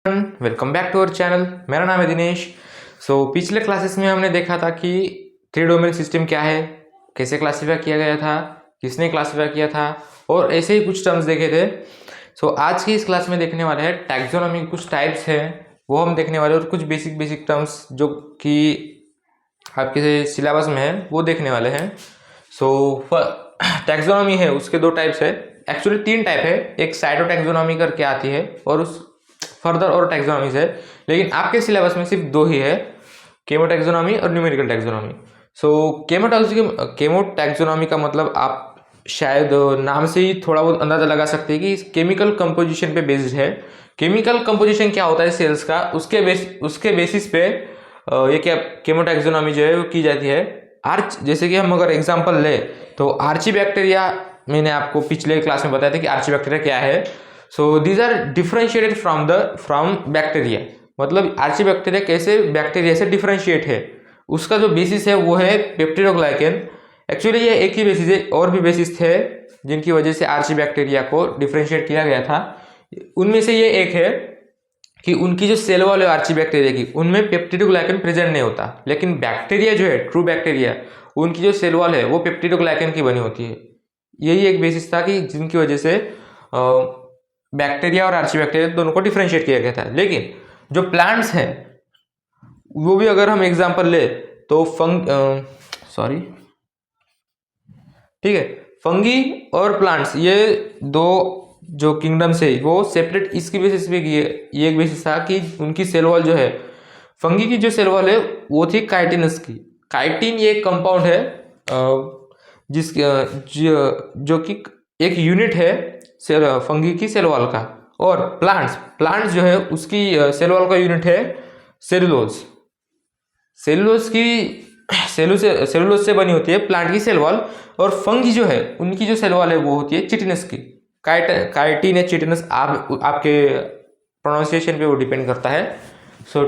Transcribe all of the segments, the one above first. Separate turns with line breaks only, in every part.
Welcome back to our channel. मेरा नाम है दिनेश। पिछले क्लासेस में हमने देखा था कि थ्री डोमेन सिस्टम क्या है, कैसे क्लासीफाई किया गया था, किसने क्लासीफाई किया था और ऐसे ही कुछ टर्म्स देखे थे। आज की इस क्लास में देखने वाले हैं टैक्सोनॉमी के कुछ टाइप्स हैं वो हम देखने वाले और कुछ बेसिक टर्म्स जो कि आपके सिलेबस में है वो देखने वाले हैं। टैक्सोनॉमी है उसके दो टाइप्स है, एक्चुअली तीन टाइप है। एक साइटो टैक्सोनॉमी करके आती है और उस फर्दर और टैक्सोनॉमीज है, लेकिन आपके सिलेबस में सिर्फ दो ही है, केमो टैक्सोनॉमी और न्यूमेरिकल टैक्सोनॉमी। केमो टैक्सोनॉमी का मतलब आप शायद नाम से ही थोड़ा बहुत अंदाजा लगा सकते हैं कि केमिकल कंपोजिशन पे बेस्ड है। केमिकल कंपोजिशन क्या होता है सेल्स का, उसके बेसिस पे ये क्या केमो टैक्सोनॉमी जो है वो की जाती है। जैसे कि हम अगर एग्जांपल ले तो आर्चीबैक्टीरिया, मैंने आपको पिछले क्लास में बताया था कि आर्चीबैक्टीरिया क्या है। These are differentiated from bacteria, मतलब आर्चीबैक्टीरिया कैसे बैक्टीरिया से डिफरेंशिएट है, उसका जो बेसिस है वो है पेप्टिडोग्लाइकेन। एक्चुअली ये एक ही बेसिस है, और भी बेसिस थे जिनकी वजह से आर्चीबैक्टीरिया को डिफरेंशिएट किया गया था। उनमें से ये एक है कि उनकी जो सेल वॉल है आर्चीबैक्टीरिया की, उनमें पेप्टिडोग्लाइकेन प्रेजेंट नहीं होता, लेकिन बैक्टीरिया जो है ट्रू बैक्टीरिया, उनकी जो सेल वॉल है वो पेप्टिडोग्लाइकेन की बनी होती है। यही एक बेसिस था कि जिनकी वजह से बैक्टीरिया और आर्चीबैक्टीरिया दोनों को डिफरेंशिएट किया गया था। लेकिन जो प्लांट्स हैं वो भी अगर हम एग्जांपल ले तो ठीक है, फंगी और प्लांट्स, ये दो जो किंगडम्स है वो सेपरेट इसकी बेसिस पे किए। ये एक बेसिस था कि उनकी सेल वॉल जो है, फंगी की जो सेल वॉल है वो थी काइटिनस की। काइटिन ये एक कंपाउंड है जो कि एक यूनिट है फंगी की सेल वॉल का। और प्लांट्स जो है उसकी सेल वॉल का यूनिट है सेलुलोज। सेलुलोज से बनी होती है प्लांट की सेल वॉल। और फंगी जो है उनकी जो सेल वॉल है वो होती है चिटिनस की। काइटिन या चिटिनस आपके प्रोनाउंसिएशन पे वो डिपेंड करता है।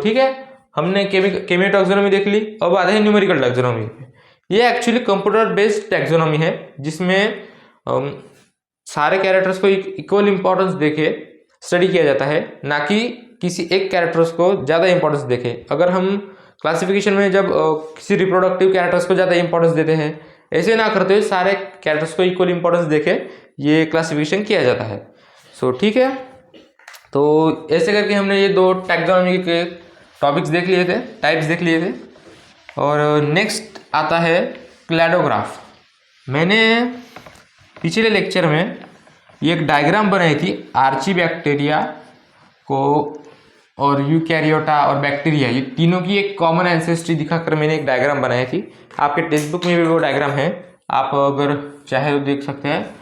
ठीक है, हमने केमियो टैक्सोनॉमी देख ली। अब आते हैं न्यूमेरिकल टैक्सोनॉमी। ये एक्चुअली कंप्यूटर बेस्ड टैक्सोनॉमी है जिसमें सारे कैरेक्टर्स को इक्वल इंपॉर्टेंस देके स्टडी किया जाता है, ना कि किसी एक कैरेक्टर्स को ज़्यादा इंपॉर्टेंस देखे। अगर हम क्लासिफिकेशन में जब किसी रिप्रोडक्टिव कैरेक्टर्स को ज़्यादा इंपॉर्टेंस देते हैं, ऐसे ना करते हुए सारे कैरेक्टर्स को इक्वल इंपॉर्टेंस देके ये क्लासिफिकेशन किया जाता है। ठीक है, तो ऐसे करके हमने ये दो टैक्सोनॉमी के टॉपिक्स देख लिए थे, टाइप्स देख लिए थे। और नेक्स्ट आता है क्लैडोग्राफ। मैंने पिछले लेक्चर में ये एक डायग्राम बनाई थी आर्चीबैक्टीरिया को और यूकैरियोटा और बैक्टीरिया, ये तीनों की एक कॉमन एंसेस्ट्री दिखाकर मैंने एक डायग्राम बनाई थी। आपके टेक्स्ट बुक में भी वो डायग्राम है, आप अगर चाहे तो देख सकते हैं।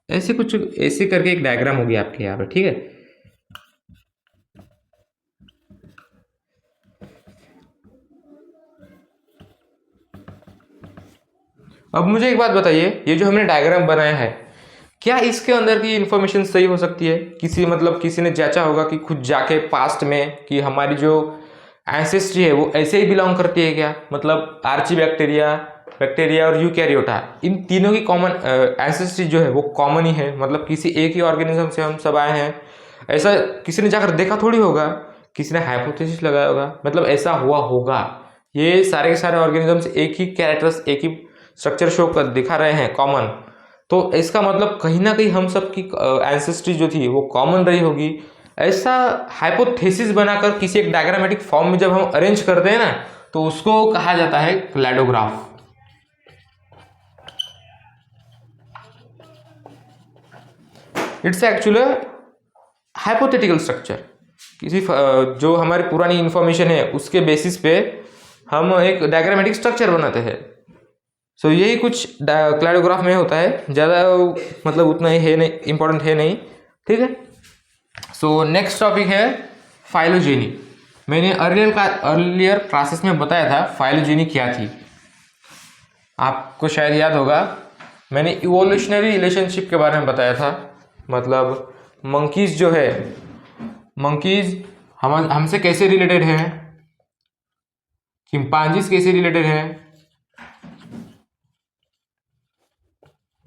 ऐसे करके एक डायग्राम होगी आपके यहाँ पे, ठीक है। अब मुझे एक बात बताइए, ये जो हमने डायग्राम बनाया है, क्या इसके अंदर की इंफॉर्मेशन सही हो सकती है? किसी ने जांचा होगा कि खुद जाके पास्ट में कि हमारी जो एंसेस्ट्री है वो ऐसे ही बिलोंग करती है क्या? मतलब आर्चीबैक्टीरिया, बैक्टीरिया और यूकैरियोटा, इन तीनों की कॉमन एंसेस्ट्री जो है वो कॉमन ही है, मतलब किसी एक ही ऑर्गेनिज्म से हम सब आए हैं। ऐसा किसी ने जाकर देखा थोड़ी होगा, किसी ने हाइपोथेसिस लगाया होगा, मतलब ऐसा हुआ होगा। ये सारे के सारे ऑर्गेनिजम्स एक ही कैरेक्टर्स, एक ही स्ट्रक्चर शो कर दिखा रहे हैं कॉमन, तो इसका मतलब कहीं ना कहीं हम सब की एंसेस्ट्री जो थी वो कॉमन रही होगी। ऐसा हाइपोथेसिस बनाकर किसी एक डायग्रामेटिक फॉर्म में जब हम अरेंज करते हैं ना, तो उसको कहा जाता है cladograph. It's actually hypothetical structure. जो हमारी पुरानी इंफॉर्मेशन है उसके बेसिस पे हम एक डायग्रामेटिक स्ट्रक्चर बनाते हैं। यही कुछ क्लैडोग्राफ में होता है, ज़्यादा मतलब उतना ही है नहीं, इंपॉर्टेंट है नहीं, ठीक है। नेक्स्ट टॉपिक है फाइलोजेनी। मैंने अर्लियर क्लासेस में बताया था फाइलोजेनी क्या थी। आपको शायद याद होगा मैंने इवोल्यूशनरी रिलेशनशिप के बारे में बताया था। मतलब मंकीज जो है, मंकीज हमसे कैसे रिलेटेड है, चिंपांजीज कैसे रिलेटेड है,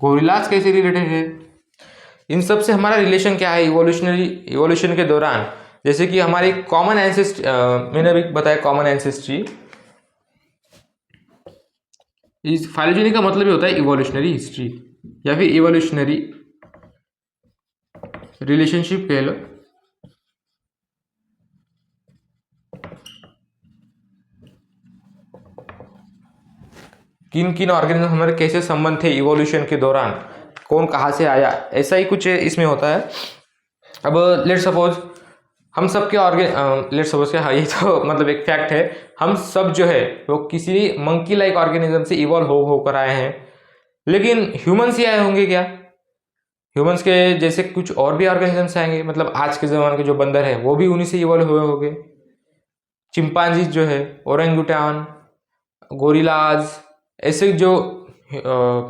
गोरिल्लास कैसे रिलेटेड है, इन सब से हमारा रिलेशन क्या है इवोल्यूशन के दौरान। जैसे कि हमारी कॉमन एंसेस्ट्री, मैंने अभी बताया कॉमन एंसेस्ट्री। इस फाइलोजेनी का मतलब ही होता है इवोल्यूशनरी हिस्ट्री या फिर इवोल्यूशनरी रिलेशनशिप कह लो। किन किन ऑर्गेनिज्म हमारे कैसे संबंध थे इवोल्यूशन के दौरान, कौन कहाँ से आया, ऐसा ही कुछ इसमें होता है। अब लेट सपोज हम सब के लेट सपोज के, हाँ ये तो मतलब एक फैक्ट है, हम सब जो है वो किसी मंकी लाइक ऑर्गेनिज्म से इवॉल्व होकर आए हैं। लेकिन ह्यूमंस ही आए होंगे क्या? ह्यूमंस के जैसे कुछ और भी ऑर्गेनिजम्स आएंगे, मतलब आज के ज़माने के जो बंदर है वो भी उन्हीं से इवॉल्व हुए होंगे। चिंपांजीज जो है, ओरेंगुटान, गोरिल्लाज, ऐसे जो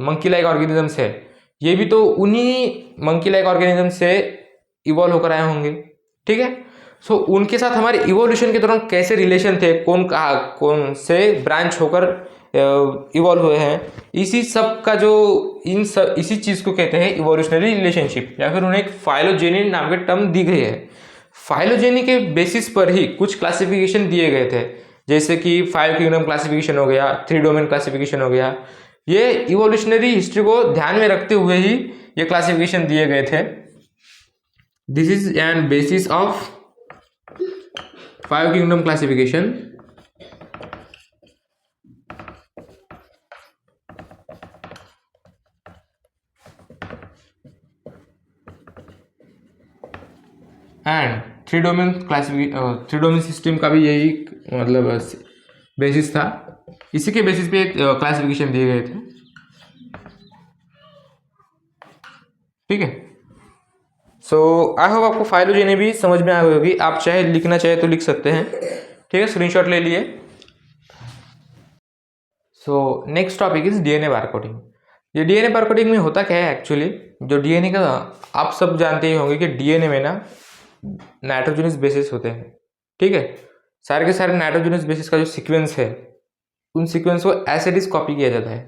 मंकी लाइक ऑर्गेनिजम्स है ये भी तो उन्हीं मंकी लाइक ऑर्गेनिज्म से इवॉल्व होकर आए होंगे। ठीक है, सो उनके साथ हमारे इवोल्यूशन के दौरान कैसे रिलेशन थे, कौन से ब्रांच होकर इवॉल्व हुए हैं, इसी सब का जो इसी चीज़ को कहते हैं इवोल्यूशनरी रिलेशनशिप, या फिर उन्हें एक फाइलोजेनी नाम के टर्म दी गई है। फाइलोजेनी के बेसिस पर ही कुछ क्लासिफिकेशन दिए गए थे, जैसे कि 5 किंगडम क्लासिफिकेशन हो गया, 3 डोमेन क्लासिफिकेशन हो गया। ये इवोल्यूशनरी हिस्ट्री को ध्यान में रखते हुए ही ये क्लासिफिकेशन दिए गए थे। This is an basis of 5 kingdom classification and 3 domain system का भी यही मतलब बेसिस था। इसी के बेसिस पे क्लासिफिकेशन दिए गए थे। ठीक है, सो आई होप आपको फाइलोजेनी भी समझ में आ गई होगी। आप चाहे लिखना चाहे तो लिख सकते हैं। ठीक है, स्क्रीनशॉट ले लिए। So next topic is DNA barcoding. ये डीएनए बारकोडिंग में होता क्या है एक्चुअली, जो डीएनए का आप सब जानते ही होंगे कि डीएनए में ना नाइट्रोजनस बेसिस होते हैं। ठीक है, सारे के सारे नाइट्रोजनस बेसिस का जो सीक्वेंस है उन सीक्वेंस को एज इट इज कॉपी किया जाता है।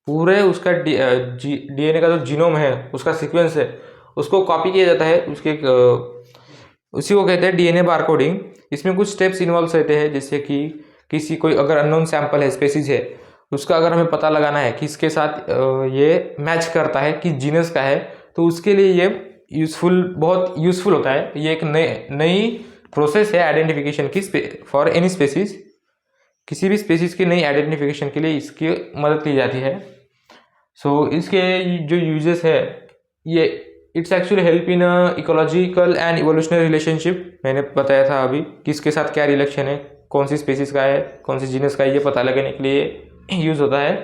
पूरे उसका डीएनए का जो जीनोम है उसका सीक्वेंस है उसको कॉपी किया जाता है। उसी को कहते हैं डीएनए बारकोडिंग। इसमें कुछ स्टेप्स इन्वॉल्व रहते हैं, जैसे कि किसी कोई अगर अननोन सैंपल है, स्पेसीज है, उसका अगर हमें पता लगाना है कि इसके साथ ये मैच करता है, किस जीनस का है, तो उसके लिए ये बहुत यूजफुल होता है। ये एक नई प्रोसेस है आइडेंटिफिकेशन की फॉर एनी स्पेसीज। किसी भी स्पेसीज की नई आइडेंटिफिकेशन के लिए इसकी मदद ली जाती है। सो इसके जो यूजेस है, ये it's actually help in ecological and evolutionary relationship. मैंने बताया था अभी किसके साथ क्या रिलेशन है, कौन सी स्पेसीज का है, कौन सी जीनस का है, ये पता लगाने के लिए यूज होता है।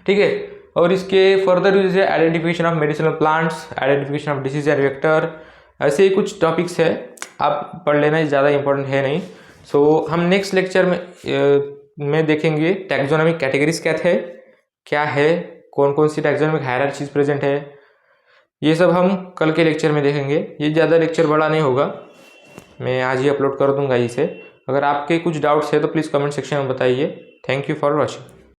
ठीक है, और इसके फर्दर यूज है identification of medicinal plants, identification of disease and vector, ऐसे ही कुछ टॉपिक्स है, आप पढ़ लेना, ज़्यादा इंपॉर्टेंट है नहीं। सो हम नेक्स्ट लेक्चर में देखेंगे टैक्सोनॉमिक कैटेगरीज क्या है, कौन कौन सी टैक्सोनॉमिक हायरार्कीज प्रेजेंट है, ये सब हम कल के लेक्चर में देखेंगे। ये ज़्यादा लेक्चर बड़ा नहीं होगा, मैं आज ही अपलोड कर दूंगा इसे। अगर आपके कुछ डाउट्स है तो प्लीज़ कमेंट सेक्शन में बताइए। Thank you for watching.